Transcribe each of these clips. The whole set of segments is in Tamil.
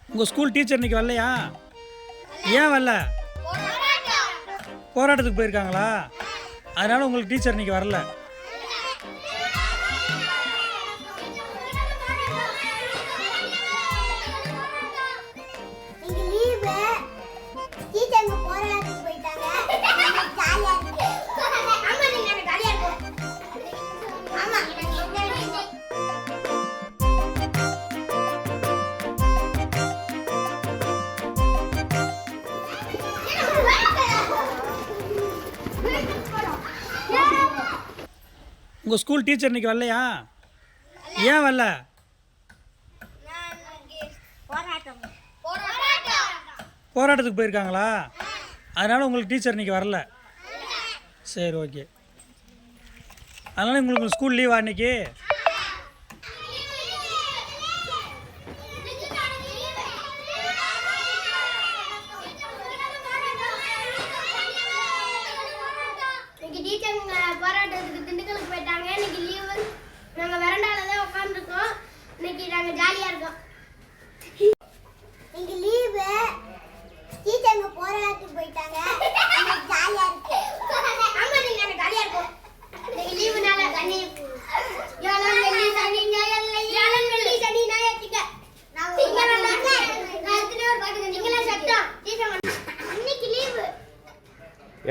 உங்கள் ஸ்கூல் டீச்சர் இன்னைக்கு வரலையா? ஏன் வரல? போராட்டத்துக்கு போயிருக்காங்களா? அதனால் உங்களுக்கு டீச்சர் இன்னைக்கு வரல. உங்கள் ஸ்கூல் டீச்சர் இன்னைக்கு வரலையா? ஏன் வரல? போராட்டத்துக்கு போயிருக்காங்களா? அதனால் உங்களுக்கு டீச்சர் இன்னைக்கு வரல. சரி, ஓகே. அதனால் உங்களுக்கு ஸ்கூல் லீவா இன்னைக்கு? போராட்டத்துக்கு திண்டுக்கலுக்கு போயிட்டாங்க. இன்னைக்கு லீவு. நாங்கள் வெரண்டால தான் உட்காந்துருக்கோம். இன்னைக்கு நாங்கள் ஜாலியாக இருக்கோம். இன்னைக்கு லீவு. டீச்சருங்க போராட்டத்துக்கு போயிட்டாங்க. ஜாலியாக இருக்கு. ஆமாம், நீங்க நாங்கள் ஜாலியாக இருக்கோம். இன்னைக்கு லீவுனால தண்ணி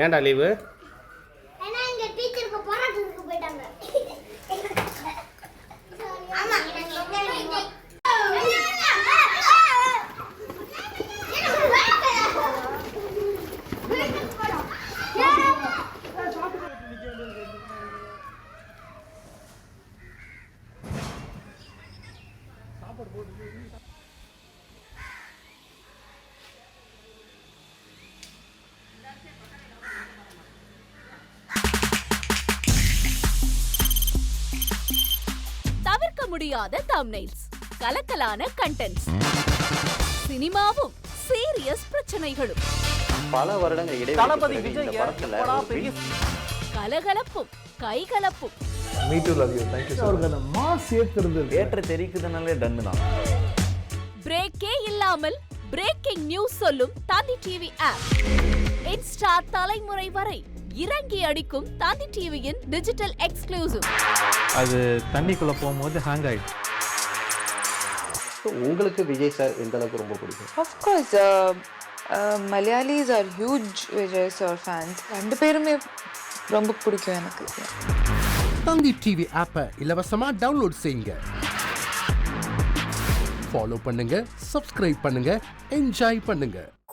ஏன்டா லீவு? டீச்சருக்கு போராட்டத்துக்கு போயிட்டாங்க. ஆமா, முடியாத தம்ப்நெயில்ஸ், கலக்கலான கண்டென்ட்ஸ், சினிமாவும் சீரியஸ் பிரச்சனைகளும், பல வருடங்கள் தளபதி இடைவெளி விஜய் பெரிய கலகலப்பும் கைகலப்பும். Me too love you. Thank you அவருக்கு அந்த மாஸ் ஏத்துறது ஏற்ற தெரிக்குதுனாலே டன் தான். பிரேக்கே இல்லாமல் பிரேக்கிங் நியூஸ் சொல்லும் தந்தி டிவி ஆப். இன்ஸ்டா தலைமுறை வரை இறங்கி அடிக்கும் தந்தி டிவியின் டிஜிட்டல் எக்ஸ்க்ளூசிவ். அது தண்ணிக்குள்ள போகும்போது ஹேங் ஆயிடுச்சு. உங்களுக்கு விஜய் சார் எந்த அளவுக்கு ரொம்ப பிடிக்கும்? Of course, Malayalis are huge Vijay sir fans. ரெண்டு பேருமே ரொம்ப பிடிக்கும் எனக்கு. தந்தி டிவி ஆப்பை இலவசமா டவுன்லோட் செய்யுங்க. ஃபாலோ பண்ணுங்க, சப்ஸ்கிரைப் பண்ணுங்க, என்ஜாய் பண்ணுங்க.